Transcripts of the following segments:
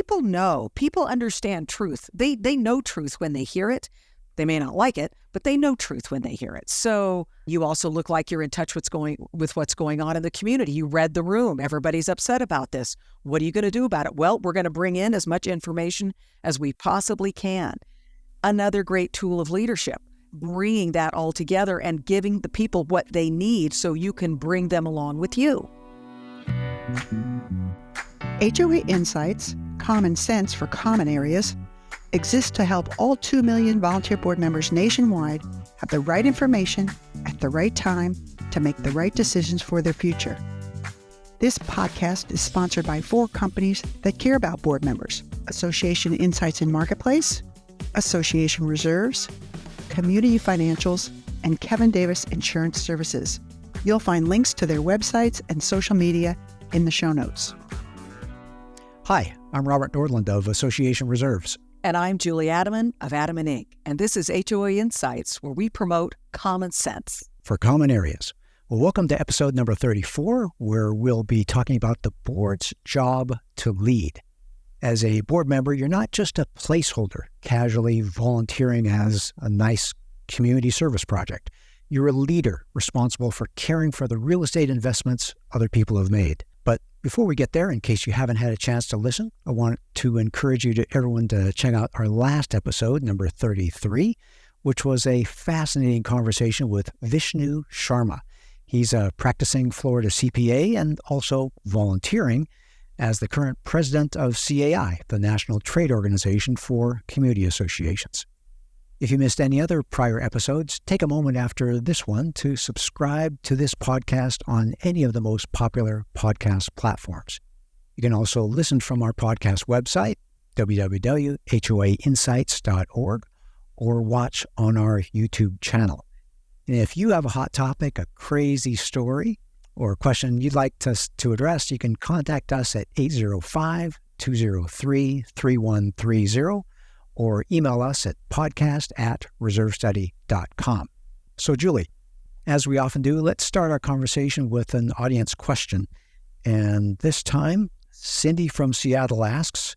people understand truth. They know truth when they hear it. They may not like it, but they know truth when they hear it. So you also look like you're in touch with what's going on in the community. You read the room. Everybody's upset about this. What are you going to do about it? Well, we're going to bring in as much information as we possibly can. Another great tool of leadership, bringing that all together and giving the people what they need so you can bring them along with you. HOA Insights, common sense for common areas, exists to help all 2 million volunteer board members nationwide have the right information at the right time to make the right decisions for their future. This podcast is sponsored by 4 companies that care about board members: Association Insights and Marketplace, Association Reserves, Community Financials, and Kevin Davis Insurance Services. You'll find links to their websites and social media in the show notes. Hi, I'm Robert Nordland of Association Reserves. And I'm Julie Adaman of Adaman Inc. And this is HOA Insights, where we promote common sense for common areas. Well, welcome to episode number 34, where we'll be talking about the board's job to lead. As a board member, you're not just a placeholder, casually volunteering as a nice community service project. You're a leader responsible for caring for the real estate investments other people have made. But before we get there, in case you haven't had a chance to listen, I want to encourage everyone to check out our last episode, number 33, which was a fascinating conversation with Vishnu Sharma. He's a practicing Florida CPA and also volunteering as the current president of CAI, the National Trade Organization for Community Associations. If you missed any other prior episodes, take a moment after this one to subscribe to this podcast on any of the most popular podcast platforms. You can also listen from our podcast website, www.hoainsights.org, or watch on our YouTube channel. And if you have a hot topic, a crazy story, or a question you'd like us to address, you can contact us at 805-203-3130 or email us at podcast@reservestudy.com. So, Julie, as we often do, let's start our conversation with an audience question. And this time, Cindy from Seattle asks,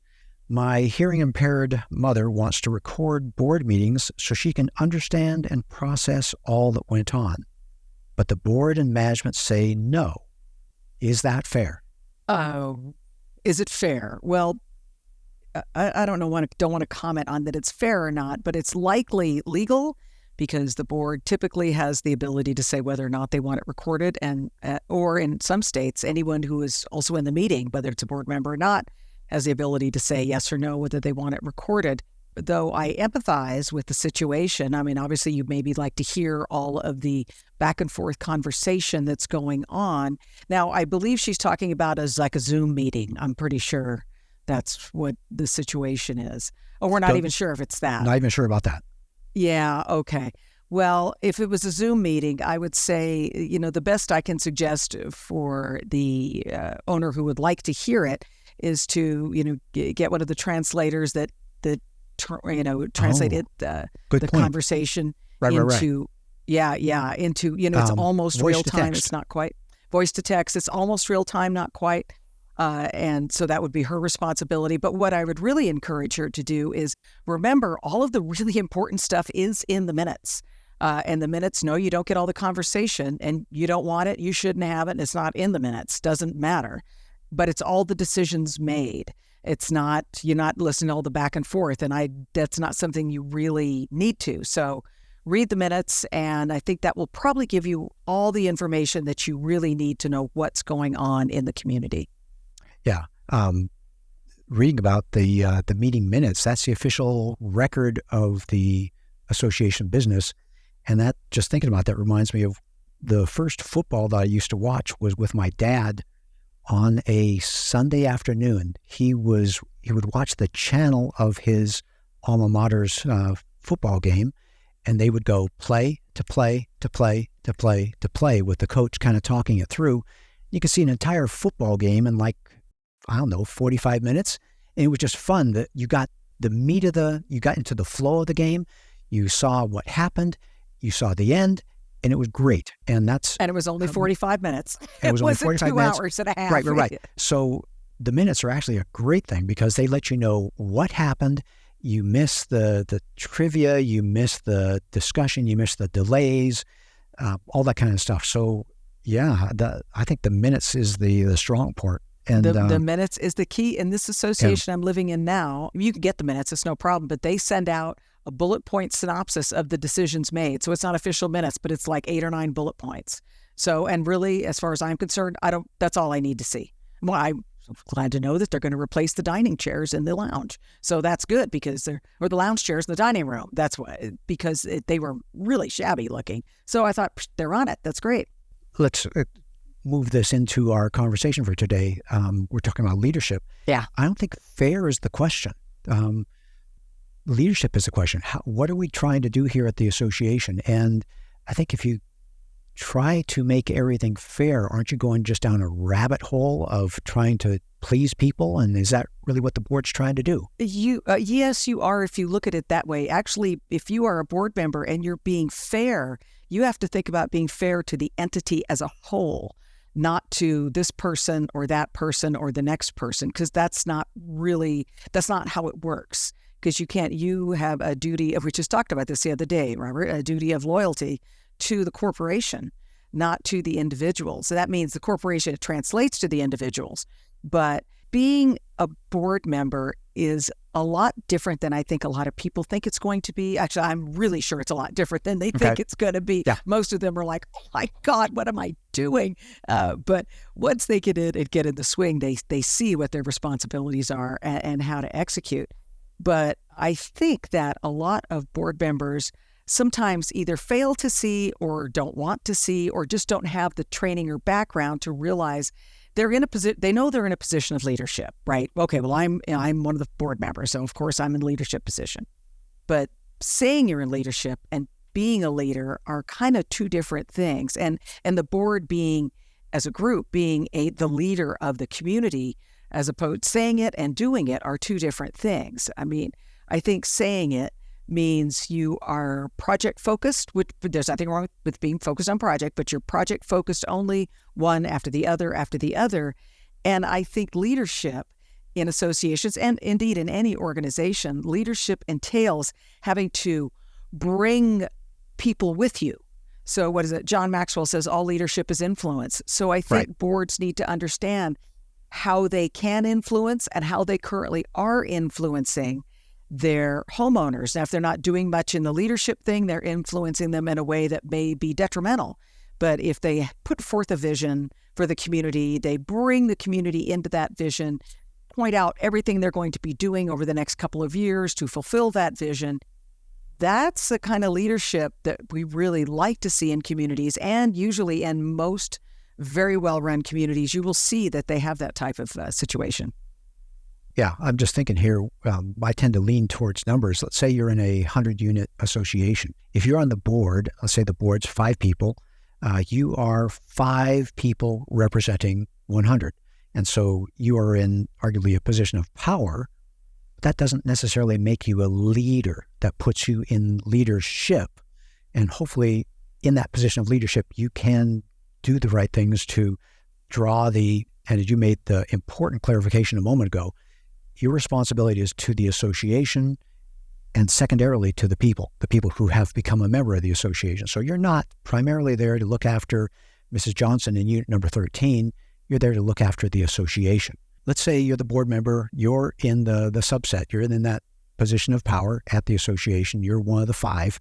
my hearing-impaired mother wants to record board meetings so she can understand and process all that went on. But the board and management say no. Is that fair? Is it fair? Well, I don't want to comment on that it's fair or not, but it's likely legal because the board typically has the ability to say whether or not they want it recorded, and or in some states, anyone who is also in the meeting, whether it's a board member or not, has the ability to say yes or no whether they want it recorded. Though I empathize with the situation. I mean, obviously you maybe like to hear all of the back and forth conversation that's going on. Now, I believe she's talking about as like a Zoom meeting. I'm pretty sure that's what the situation is. Or we're not even sure if it's that. Not even sure about that. Yeah, okay. Well, if it was a Zoom meeting, I would say, the best I can suggest for the owner who would like to hear it is to, get one of the translators that translate the conversation into, into, it's almost real time. It's not quite voice to text. It's almost real time, not quite. And so that would be her responsibility. But what I would really encourage her to do is remember all of the really important stuff is in the minutes. And the minutes, no, you don't get all the conversation and you don't want it. You shouldn't have it. And it's not in the minutes. Doesn't matter. But it's all the decisions made. It's not, you're not listening to all the back and forth. And that's not something you really need to. So read the minutes. And I think that will probably give you all the information that you really need to know what's going on in the community. Yeah. Reading about the meeting minutes, that's the official record of the association business. And that, just thinking about that reminds me of the first football that I used to watch was with my dad on a Sunday afternoon. He would watch the channel of his alma mater's football game, and they would go play to play to play to play to play with the coach kind of talking it through. You could see an entire football game in 45 minutes. And it was just fun that you got you got into the flow of the game. You saw what happened. You saw the end, and it was great. And it was only 45 minutes. It was only 45 minutes. 2 hours and a half. Right. So the minutes are actually a great thing because they let you know what happened. You miss the trivia, you miss the discussion, you miss the delays, all that kind of stuff. So, yeah, I think the minutes is the strong part. And the minutes is the key. In this association I'm living in now, you can get the minutes, it's no problem, but they send out a bullet point synopsis of the decisions made. So it's not official minutes, but it's like 8 or 9 bullet points. So, and really, as far as I'm concerned, that's all I need to see. Well, I'm glad to know that they're going to replace the dining chairs in the lounge. So that's good or the lounge chairs in the dining room. That's why, because they were really shabby looking. So I thought, they're on it. That's great. Let's move this into our conversation for today. We're talking about leadership. Yeah. I don't think fair is the question. Leadership is the question. What are we trying to do here at the association? And I think if you try to make everything fair, aren't you going just down a rabbit hole of trying to please people? And is that really what the board's trying to do? Yes, you are, if you look at it that way. Actually, if you are a board member and you're being fair, you have to think about being fair to the entity as a whole, not to this person or that person or the next person, because that's not how it works. Because you have a duty we just talked about this the other day, Robert, a duty of loyalty to the corporation, not to the individual. So that means the corporation translates to the individuals. But being a board member is a lot different than I think a lot of people think it's going to be. Actually, I'm really sure it's a lot different than they think it's going to be. Yeah. Most of them are like, oh my God, what am I doing? But once they get in the swing, they see what their responsibilities are and how to execute. But I think that a lot of board members sometimes either fail to see or don't want to see or just don't have the training or background to realize they're in a position. They know they're in a position of leadership, right? Okay, well, I'm one of the board members, so of course I'm in leadership position. But saying you're in leadership and being a leader are kind of two different things. And the board being, as a group, being the leader of the community, as opposed to saying it and doing it are two different things. I mean, I think saying it means you are project focused, which there's nothing wrong with being focused on project, but you're project focused only one after the other. And I think leadership in associations and indeed in any organization, leadership entails having to bring people with you. So what is it? John Maxwell says all leadership is influence. So I think boards need to understand how they can influence and how they currently are influencing their homeowners. Now, if they're not doing much in the leadership thing, they're influencing them in a way that may be detrimental. But if they put forth a vision for the community, they bring the community into that vision, point out everything they're going to be doing over the next couple of years to fulfill that vision. That's the kind of leadership that we really like to see in communities, and usually in most very well-run communities, you will see that they have that type of situation. Yeah, I'm just thinking here, I tend to lean towards numbers. Let's say you're in a 100-unit association. If you're on the board, let's say the board's 5 people, you are 5 people representing 100. And so you are in arguably a position of power. That doesn't necessarily make you a leader. That puts you in leadership. And hopefully in that position of leadership, you can do the right things to draw and as you made the important clarification a moment ago, your responsibility is to the association and secondarily to the people who have become a member of the association. So you're not primarily there to look after Mrs. Johnson in unit number 13. You're there to look after the association. Let's say you're the board member, you're in the subset, you're in that position of power at the association, you're one of the 5.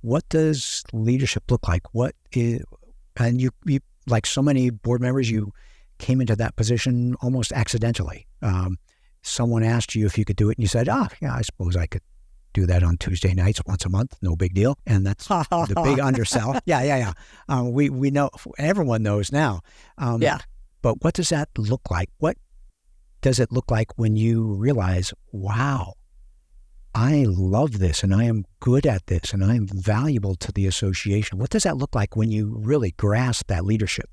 What does leadership look like? And you like so many board members, you came into that position almost accidentally. Someone asked you if you could do it, and you said, yeah, I suppose I could do that on Tuesday nights once a month, no big deal. And that's the big undersell. Yeah. We know, everyone knows now. But what does that look like? What does it look like when you realize, wow, I love this and I am good at this and I am valuable to the association? What does that look like when you really grasp that leadership?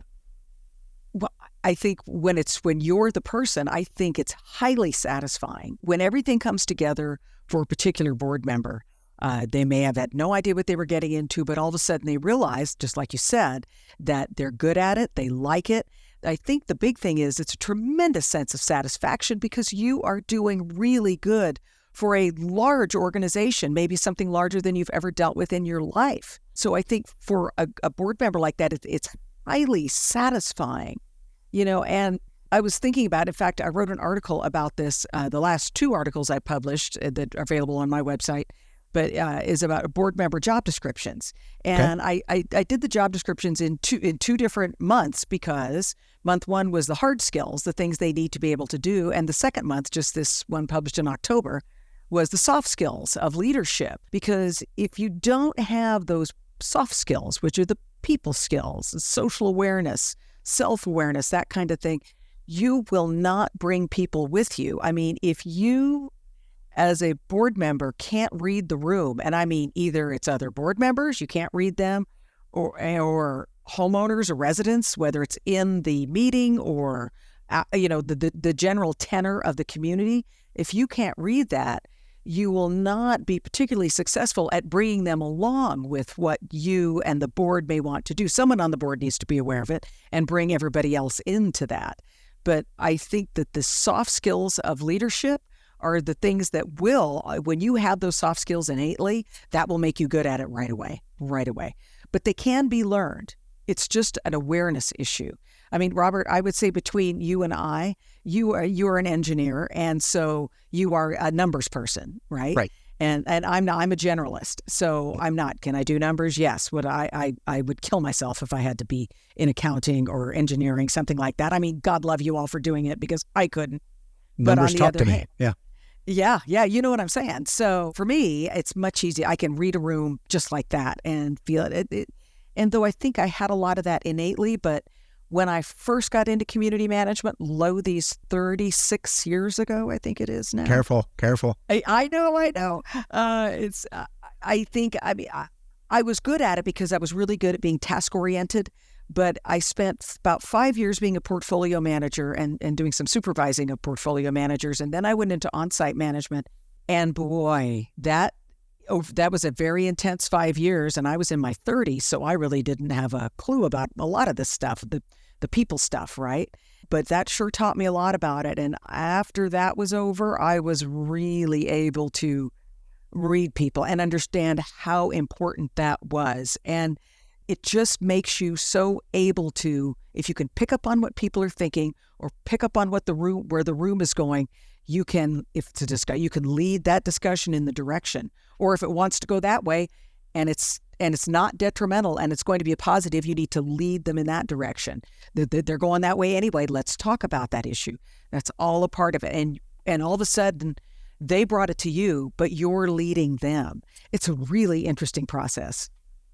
Well, I think when you're the person, I think it's highly satisfying when everything comes together for a particular board member. They may have had no idea what they were getting into, but all of a sudden they realize, just like you said, that they're good at it, they like it, I think the big thing is it's a tremendous sense of satisfaction because you are doing really good for a large organization, maybe something larger than you've ever dealt with in your life. So I think for a board member like that, it's highly satisfying, and I was thinking about, in fact, I wrote an article about this, the last 2 articles I published that are available on my website, but is about board member job descriptions. And okay. I did the job descriptions in two different months because month 1 was the hard skills, the things they need to be able to do. And the second month, just this one published in October, was the soft skills of leadership. Because if you don't have those soft skills, which are the people skills, social awareness, self-awareness, that kind of thing, you will not bring people with you. I mean, if you as a board member can't read the room, and I mean either it's other board members, you can't read them, or homeowners or residents, whether it's in the meeting or the general tenor of the community, if you can't read that, you will not be particularly successful at bringing them along with what you and the board may want to do. Someone on the board needs to be aware of it and bring everybody else into that. But I think that the soft skills of leadership are the things that will, when you have those soft skills innately, that will make you good at it right away. But they can be learned. It's just an awareness issue. I mean, Robert, I would say between you and I, you are an engineer, and so you are a numbers person, right? Right. And I'm not, I'm a generalist, so I'm not. Can I do numbers? Yes. Would I would kill myself if I had to be in accounting or engineering, something like that. I mean, God love you all for doing it because I couldn't. Numbers talk to me. Yeah. Yeah, you know what I'm saying. So for me, it's much easier. I can read a room just like that and feel it. And though I think I had a lot of that innately, but when I first got into community management, these 36 years ago, I think it is now. Careful. I know. I think I was good at it because I was really good at being task oriented. But I spent about 5 years being a portfolio manager and doing some supervising of portfolio managers. And then I went into on-site management. And boy, that was a very intense 5 years. And I was in my 30s, so I really didn't have a clue about a lot of this stuff, the people stuff, right? But that sure taught me a lot about it. And after that was over, I was really able to read people and understand how important that was. And it just makes you so able to, if you can pick up on what people are thinking or pick up on where the room is going, you can lead that discussion in the direction. Or if it wants to go that way and it's not detrimental and it's going to be a positive, you need to lead them in that direction. They're going that way anyway. Let's talk about that issue. That's all a part of it. And all of a sudden, they brought it to you, but you're leading them. It's a really interesting process.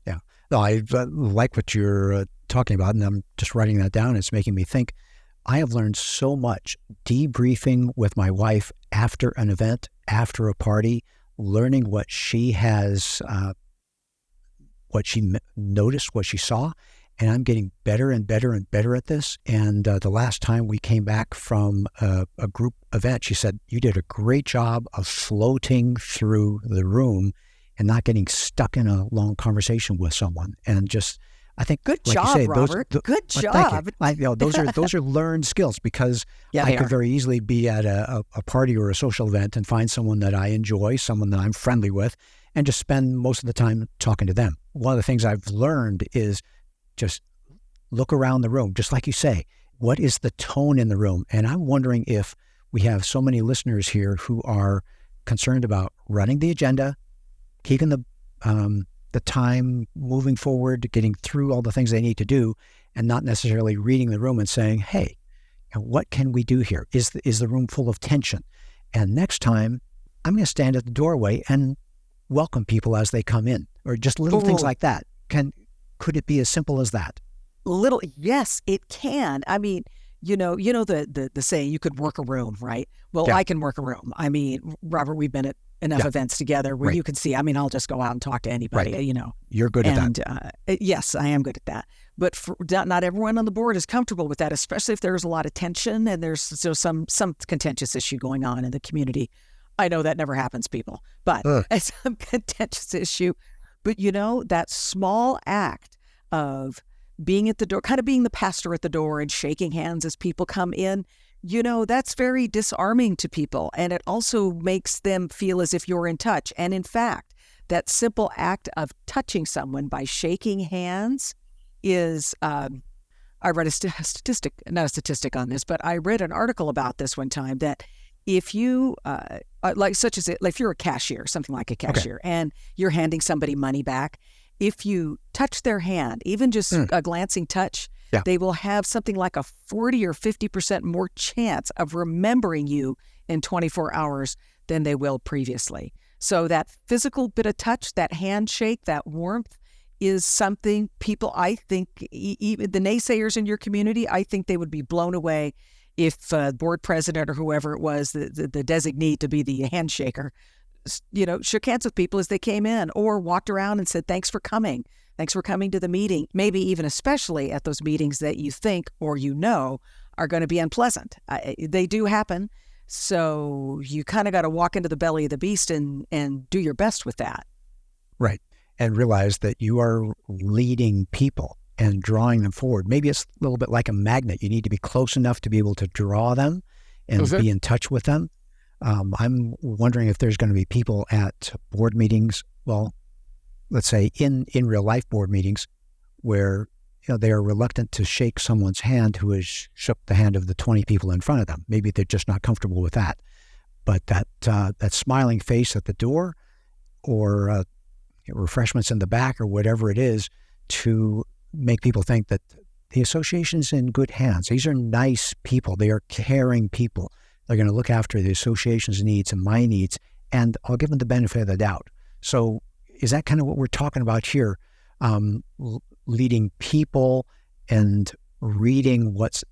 Yeah. No, I like what you're talking about, and I'm just writing that down. It's making me think. I have learned so much debriefing with my wife after an event, after a party, learning what she has, what she noticed, what she saw, and I'm getting better and better and better at this. And the last time we came back from a group event, she said, "You did a great job of floating through the room and not getting stuck in a long conversation with someone." And just, I think, good like job, you say, Robert. Good job. Thank you. Those are learned skills because I could very easily be at a party or a social event and find someone that I enjoy, someone that I'm friendly with, and just spend most of the time talking to them. One of the things I've learned is just look around the room, just like you say. What is the tone in the room? And I'm wondering if we have so many listeners here who are concerned about running the agenda, keeping the time moving forward, getting through all the things they need to do, and not necessarily reading the room and saying, "Hey, what can we do here? Is the room full of tension?" And next time, I'm going to stand at the doorway and welcome people as they come in, or just little things like that. Could it be as simple as that? Yes, it can. I mean, you know the saying, you could work a room, right? Well, yeah. I can work a room. I mean, Robert, we've been at enough events together where you can see, I mean, I'll just go out and talk to anybody, You're good at that. Yes, I am good at that. But not everyone on the board is comfortable with that, especially if there's a lot of tension and there's some contentious issue going on in the community. I know that never happens, people, but it's some contentious issue. But, that small act of being at the door, kind of being the pastor at the door and shaking hands as people come in, that's very disarming to people. And it also makes them feel as if you're in touch. And in fact, that simple act of touching someone by shaking hands is, I read not a statistic on this, but I read an article about this one time that if you, if you're a cashier, something like a cashier, and you're handing somebody money back, if you touch their hand, even just a glancing touch, they will have something like a 40 or 50% more chance of remembering you in 24 hours than they will previously. So that physical bit of touch, that handshake, that warmth is something people, I think, even the naysayers in your community, I think they would be blown away if board president or whoever it was, the designee to be the handshaker, shook hands with people as they came in or walked around and said, thanks for coming. Thanks for coming to the meeting. Maybe even especially at those meetings that you think or are going to be unpleasant. They do happen. So you kind of got to walk into the belly of the beast and do your best with that. Right. And realize that you are leading people and drawing them forward. Maybe it's a little bit like a magnet. You need to be close enough to be able to draw them and be in touch with them. I'm wondering if there's going to be people at board meetings, well, let's say in real life board meetings, where they are reluctant to shake someone's hand who has shook the hand of the 20 people in front of them. Maybe they're just not comfortable with that. But that smiling face at the door, or refreshments in the back, or whatever it is, to make people think that the association's in good hands. These are nice people. They are caring people. They're going to look after the association's needs and my needs, and I'll give them the benefit of the doubt. So is that kind of what we're talking about here? Leading people and reading what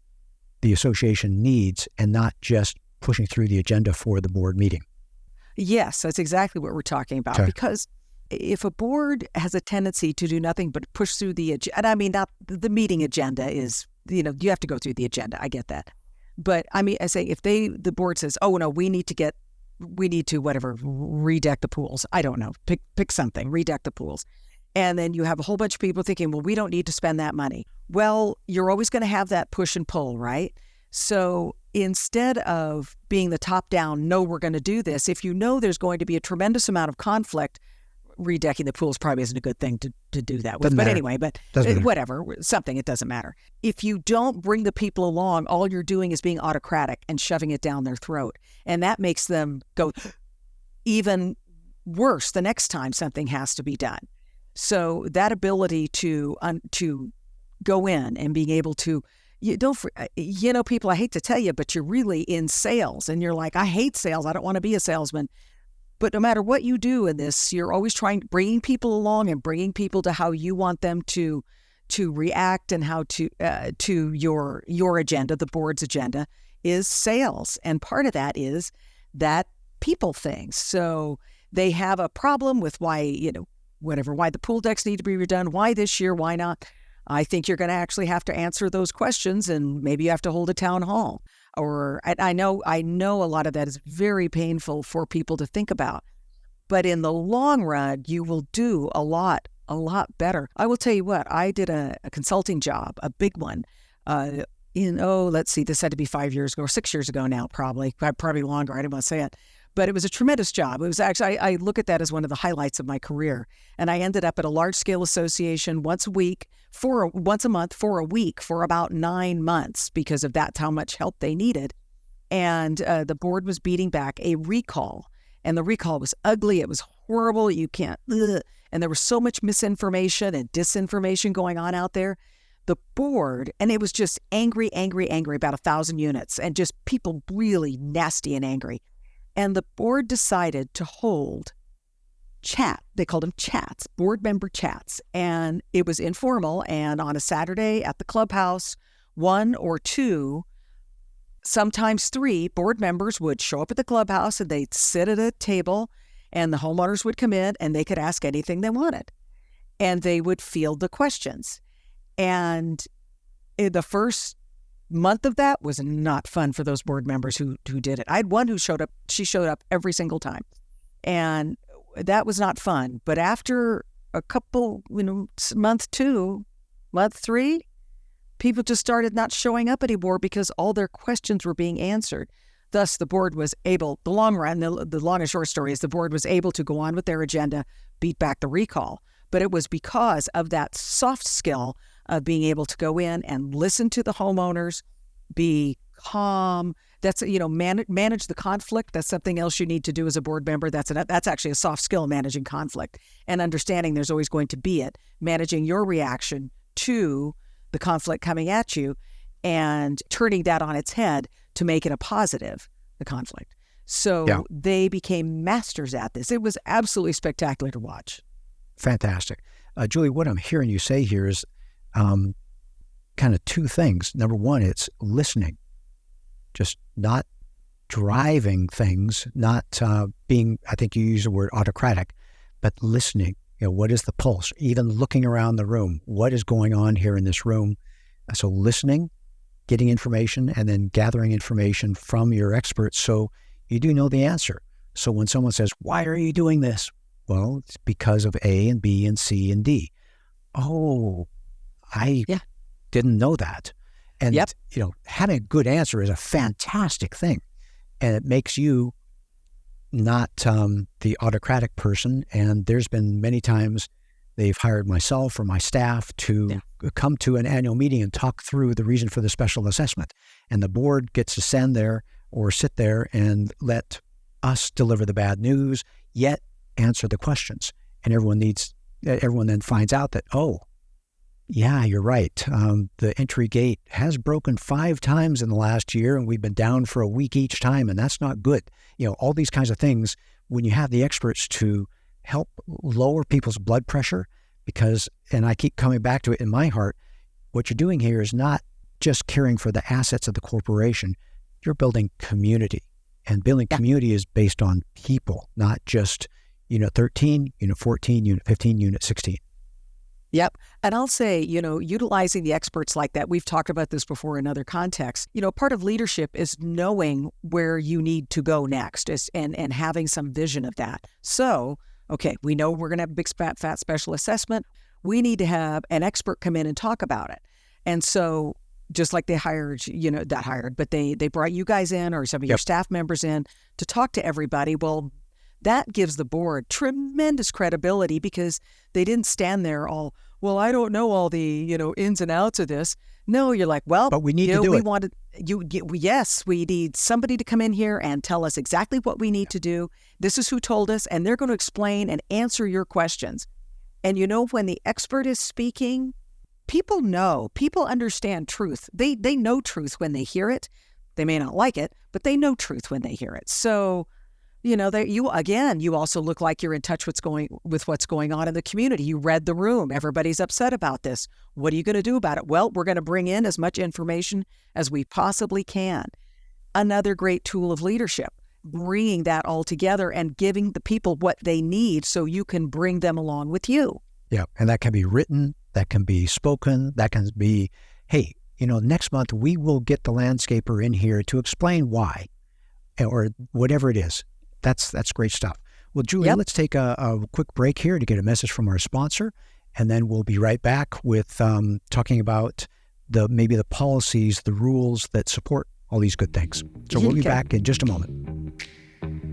the association needs and not just pushing through the agenda for the board meeting. Yes, that's exactly what we're talking about. Okay. Because if a board has a tendency to do nothing but push through the agenda, and I mean, not the meeting agenda is, you have to go through the agenda. I get that. But I mean, I say if the board says, oh no, we need to whatever, redeck the pools. I don't know, pick something, redeck the pools. And then you have a whole bunch of people thinking, well, we don't need to spend that money. Well, you're always going to have that push and pull, right? So instead of being the top down, no, we're going to do this, if there's going to be a tremendous amount of conflict, redecking the pools probably isn't a good thing to do that with. But anyway, whatever, something, it doesn't matter. If you don't bring the people along, all you're doing is being autocratic and shoving it down their throat. And that makes them go even worse the next time something has to be done. So that ability to go in and being able to, people, I hate to tell you, but you're really in sales and you're like, I hate sales. I don't want to be a salesman. But no matter what you do in this, you're always bringing people along and bringing people to how you want them to react and how to your agenda, the board's agenda, is sales. And part of that is that people thing. So they have a problem with why the pool decks need to be redone, why this year, why not? I think you're going to actually have to answer those questions, and maybe you have to hold a town hall. Or I know a lot of that is very painful for people to think about, but in the long run, you will do a lot better. I will tell you what, I did a consulting job, a big one, this had to be 5 years ago or 6 years ago now, probably longer. I didn't want to say it, but it was a tremendous job. It was actually, I look at that as one of the highlights of my career. And I ended up at a large scale association once a month for a week for about 9 months because of that's how much help they needed. And the board was beating back a recall, and the recall was ugly. It was horrible. You can't, and there was so much misinformation and disinformation going on out there. The board, and it was just angry, about 1,000 units, and just people really nasty and angry. And the board decided to hold chat. They called them chats, board member chats. And it was informal. And on a Saturday at the clubhouse, 1 or 2, sometimes 3 board members would show up at the clubhouse, and they'd sit at a table, and the homeowners would come in and they could ask anything they wanted. And they would field the questions. And the first month of that was not fun for those board members who did it. I had one who showed up. She showed up every single time. And that was not fun. But after a couple, month 2, month 3, people just started not showing up anymore because all their questions were being answered. Thus, the board was able, the long and short story is the board was able to go on with their agenda, beat back the recall. But it was because of that soft skill of being able to go in and listen to the homeowners, be calm. That's, manage the conflict. That's something else you need to do as a board member. That's actually a soft skill, managing conflict and understanding there's always going to be it, managing your reaction to the conflict coming at you and turning that on its head to make it a positive, the conflict. So They became masters at this. It was absolutely spectacular to watch. Fantastic. Julie, what I'm hearing you say here is kind of two things. Number one, it's listening, just not driving things, not being, I think you use the word autocratic, but listening. What is the pulse? Even looking around the room, what is going on here in this room? So listening, getting information, and then gathering information from your experts so you do know the answer. So when someone says, why are you doing this? Well, it's because of A and B and C and D. Oh, I didn't know that. And, having a good answer is a fantastic thing. And it makes you not the autocratic person. And there's been many times they've hired myself or my staff to come to an annual meeting and talk through the reason for the special assessment. And the board gets to stand there or sit there and let us deliver the bad news, yet answer the questions. And everyone then finds out that, oh, yeah, you're right. The entry gate has broken 5 times in the last year, and we've been down for a week each time, and that's not good. All these kinds of things, when you have the experts to help lower people's blood pressure, because, and I keep coming back to it in my heart, what you're doing here is not just caring for the assets of the corporation. You're building community, and building community is based on people, not just Unit 13, Unit 14, Unit 15, Unit 16. Yep. And I'll say, utilizing the experts like that, we've talked about this before in other contexts. Part of leadership is knowing where you need to go next and having some vision of that. So, okay, we know we're going to have a big fat special assessment. We need to have an expert come in and talk about it. And so just like they hired, but they brought you guys in or some of your staff members in to talk to everybody. Well, that gives the board tremendous credibility because they didn't stand there all, well, I don't know all the, ins and outs of this. No, you're like, well, but we need to do it. Yes, we need somebody to come in here and tell us exactly what we need to do. This is who told us, and they're going to explain and answer your questions. And when the expert is speaking, people understand truth. They know truth when they hear it. They may not like it, but they know truth when they hear it. So, you also look like you're in touch with what's going on in the community. You read the room. Everybody's upset about this. What are you going to do about it? Well, we're going to bring in as much information as we possibly can. Another great tool of leadership, bringing that all together and giving the people what they need so you can bring them along with you. Yeah, and that can be written, that can be spoken, that can be, hey, next month we will get the landscaper in here to explain why, or whatever it is. That's great stuff. Well, Julie, let's take a quick break here to get a message from our sponsor, and then we'll be right back with talking about maybe the policies, the rules that support all these good things. So we'll be back in just a moment.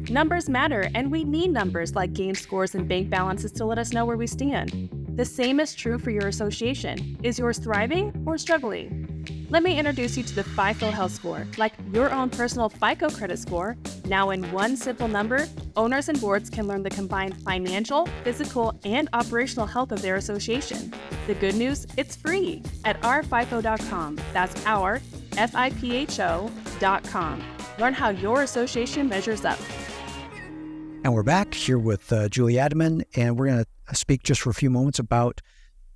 Numbers matter, and we need numbers like game scores and bank balances to let us know where we stand. The same is true for your association. Is yours thriving or struggling? Let me introduce you to the FICO Health Score, like your own personal FICO credit score. Now in one simple number, owners and boards can learn the combined financial, physical, and operational health of their association. The good news, it's free at ourfico.com. That's our, FIPHO.com. Learn how your association measures up. And we're back here with Julie Ademan, and we're going to speak just for a few moments about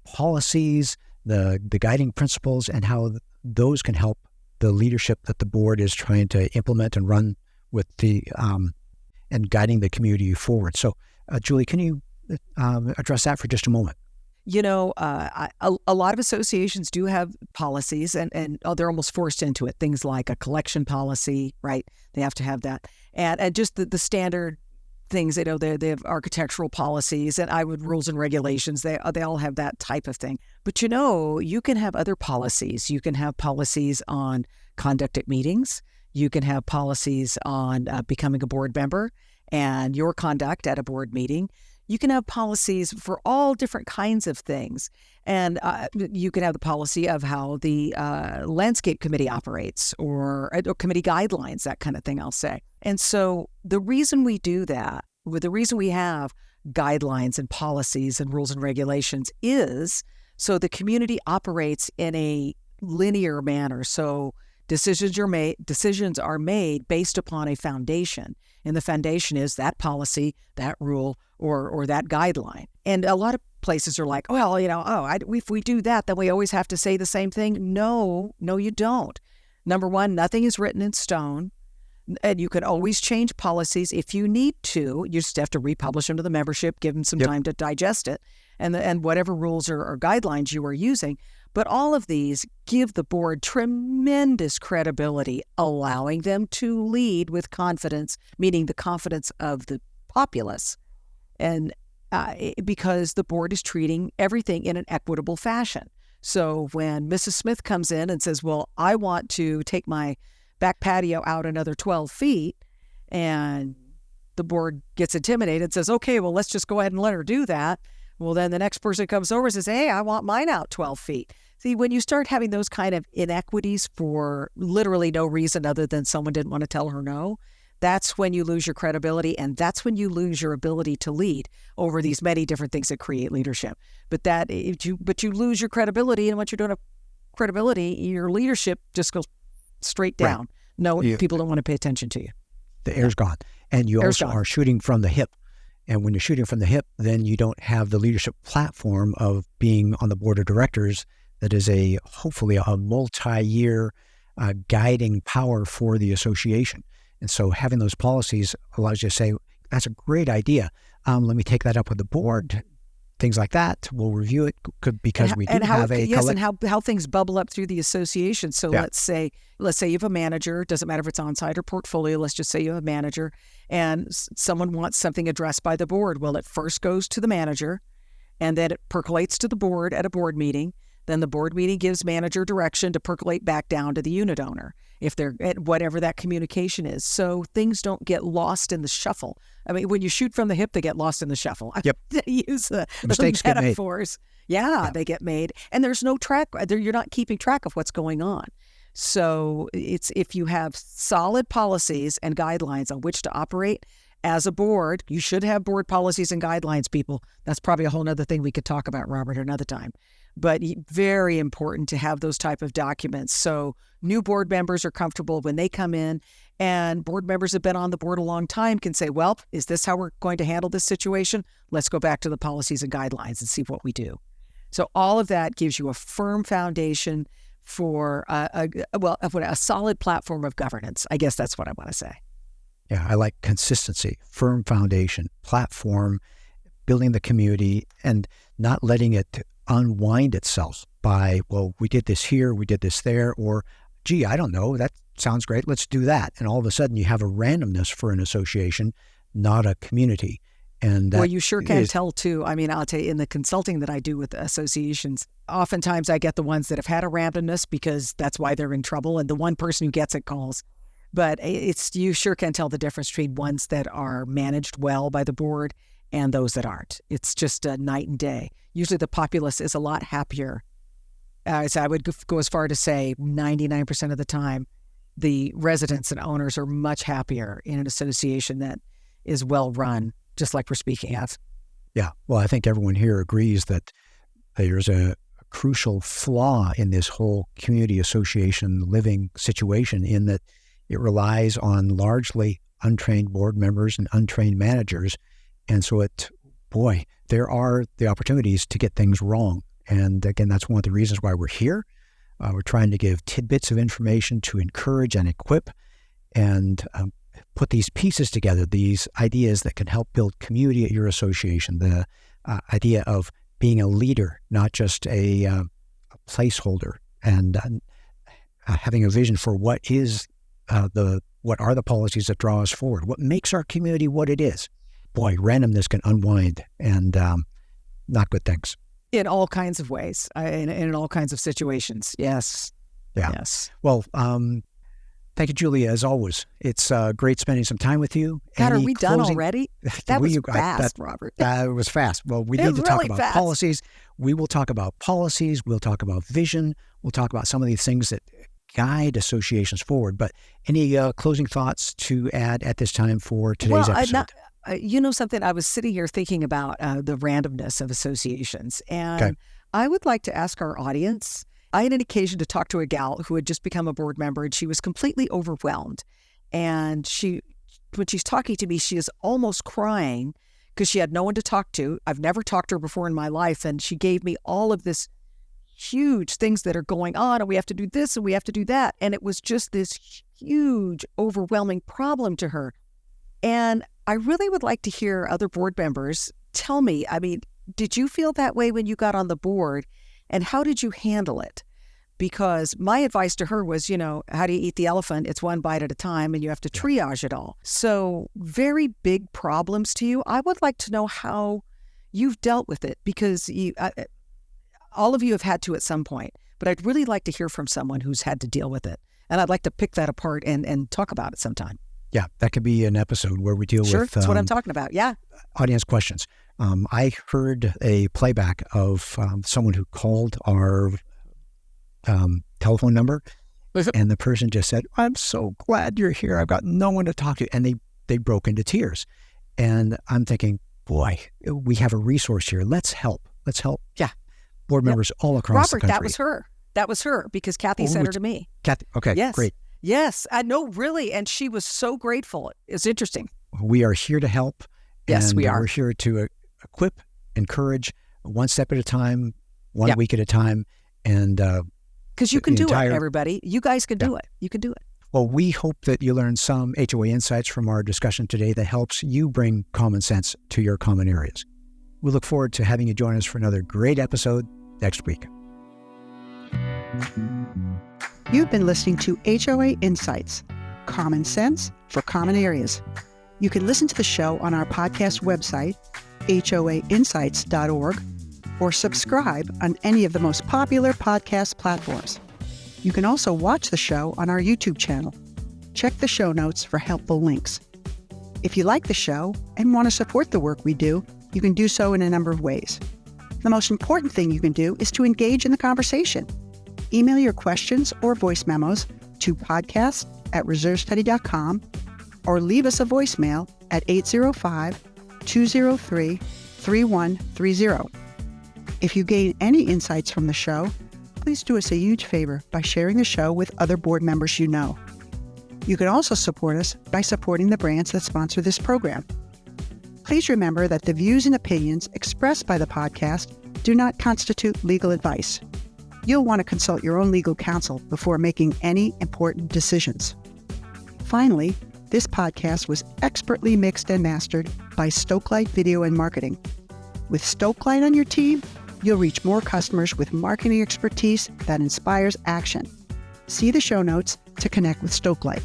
policies, the guiding principles, and how those can help the leadership that the board is trying to implement and run with and guiding the community forward. So, Julie, can you address that for just a moment? A lot of associations do have policies, and they're almost forced into it. Things like a collection policy, right? They have to have that, and just the standard things. They have architectural policies and rules and regulations. They all have that type of thing. But you can have other policies. You can have policies on conduct at meetings. You can have policies on becoming a board member and your conduct at a board meeting. You can have policies for all different kinds of things. And you can have the policy of how the landscape committee operates or committee guidelines, that kind of thing, I'll say. And so the reason we do that, the reason we have guidelines and policies and rules and regulations is so the community operates in a linear manner. So decisions are made based upon a foundation. And the foundation is that policy, that rule, or that guideline. And a lot of places are like, well, if we do that, then we always have to say the same thing. No, you don't. Number one, nothing is written in stone. And you can always change policies if you need to. You just have to republish them to the membership, give them some time to digest it, and whatever rules or guidelines you are using. But all of these give the board tremendous credibility, allowing them to lead with confidence, meaning the confidence of the populace. And because the board is treating everything in an equitable fashion. So when Mrs. Smith comes in and says, well, I want to take my back patio out another 12 feet, and the board gets intimidated and says, okay, well, let's just go ahead and let her do that. Well, then the next person comes over and says, hey, I want mine out 12 feet. See, when you start having those kind of inequities for literally no reason other than someone didn't want to tell her no, that's when you lose your credibility, and that's when you lose your ability to lead over these many different things that create leadership. But you lose your credibility, and once you're doing a credibility, your leadership just goes straight down. Right. No, people don't want to pay attention to you. The air's gone. And you also are shooting from the hip. And when you're shooting from the hip, then you don't have the leadership platform of being on the board of directors that is hopefully a multi-year guiding power for the association. And so having those policies allows you to say, that's a great idea. Let me take that up with the board. Things like that. We'll review it because we do have a and how things bubble up through the association. So let's say you have a manager. Doesn't matter if it's on-site or portfolio. Let's just say you have a manager, and someone wants something addressed by the board. Well, it first goes to the manager, and then it percolates to the board at a board meeting. Then the board meeting gives manager direction to percolate back down to the unit owner, if they're at whatever that communication is. So things don't get lost in the shuffle. I mean, when you shoot from the hip, they get lost in the shuffle. Yep. Use the mistakes metaphors. Yeah, they get made. And there's no track. You're not keeping track of what's going on. So if you have solid policies and guidelines on which to operate as a board, you should have board policies and guidelines, people. That's probably a whole other thing we could talk about, Robert, another time. But very important to have those type of documents. So new board members are comfortable when they come in, and board members have been on the board a long time can say, well, is this how we're going to handle this situation? Let's go back to the policies and guidelines and see what we do. So all of that gives you a firm foundation for a solid platform of governance. I guess that's what I want to say. Yeah, I like consistency, firm foundation, platform, building the community, and not letting it unwind itself by, well, we did this here, we did this there, or, gee, I don't know, that sounds great, let's do that. And all of a sudden you have a randomness for an association, not a community. And well, you sure can tell too. I mean, I'll tell you, in the consulting that I do with associations, oftentimes I get the ones that have had a randomness because that's why they're in trouble, and the one person who gets it calls. But you sure can tell the difference between ones that are managed well by the board and those that aren't. It's just a night and day. Usually the populace is a lot happier. So I would go as far to say 99% of the time, the residents and owners are much happier in an association that is well run, just like we're speaking of. Yeah. Well, I think everyone here agrees that there's a crucial flaw in this whole community association living situation, in that it relies on largely untrained board members and untrained managers. And so there are the opportunities to get things wrong. And again, that's one of the reasons why we're here. We're trying to give tidbits of information to encourage and equip and put these pieces together, these ideas that can help build community at your association, the idea of being a leader, not just a placeholder, and having a vision for what are the policies that draw us forward, what makes our community what it is. boy, randomness can unwind and not good things. In all kinds of ways, in all kinds of situations. Yes. Yeah. Yes. Well, thank you, Julia, as always. It's great spending some time with you. God, are we done already? That was fast, Robert. It was fast. Well, we need to talk about policies. We will talk about policies. We'll talk about vision. We'll talk about some of these things that guide associations forward. But any closing thoughts to add at this time for today's episode? You know something? I was sitting here thinking about the randomness of associations. And I would like to ask our audience, I had an occasion to talk to a gal who had just become a board member, and she was completely overwhelmed. And when she's talking to me, she is almost crying because she had no one to talk to. I've never talked to her before in my life. And she gave me all of this huge things that are going on, and we have to do this and we have to do that. And it was just this huge, overwhelming problem to her. And I really would like to hear other board members tell me, I mean, did you feel that way when you got on the board, and how did you handle it? Because my advice to her was, how do you eat the elephant? It's one bite at a time, and you have to triage it all. So very big problems to you. I would like to know how you've dealt with it, because all of you have had to at some point, but I'd really like to hear from someone who's had to deal with it. And I'd like to pick that apart and talk about it sometime. Yeah, that could be an episode where we deal with... Sure, that's what I'm talking about, yeah. Audience questions. I heard a playback of someone who called our telephone number, and the person just said, I'm so glad you're here. I've got no one to talk to. And they broke into tears. And I'm thinking, boy, we have a resource here. Let's help. Yeah. Board members all across the country. Robert, that was her, because Kathy sent her to me. Kathy, okay, yes. Great. Yes, I know, really, and she was so grateful. It's interesting. We are here to help. Yes, we are. We're here to equip, encourage, one step at a time, one week at a time, and because you can do it, everybody. You guys can do it. You can do it. Well, we hope that you learned some HOA insights from our discussion today that helps you bring common sense to your common areas. We look forward to having you join us for another great episode next week. You've been listening to HOA Insights, common sense for common areas. You can listen to the show on our podcast website, hoainsights.org, or subscribe on any of the most popular podcast platforms. You can also watch the show on our YouTube channel. Check the show notes for helpful links. If you like the show and want to support the work we do, you can do so in a number of ways. The most important thing you can do is to engage in the conversation. Email your questions or voice memos to podcast@reservestudy.com, or leave us a voicemail at 805-203-3130. If you gain any insights from the show, please do us a huge favor by sharing the show with other board members you know. You can also support us by supporting the brands that sponsor this program. Please remember that the views and opinions expressed by the podcast do not constitute legal advice. You'll want to consult your own legal counsel before making any important decisions. Finally, this podcast was expertly mixed and mastered by Stokelight Video and Marketing. With Stokelight on your team, you'll reach more customers with marketing expertise that inspires action. See the show notes to connect with Stokelight.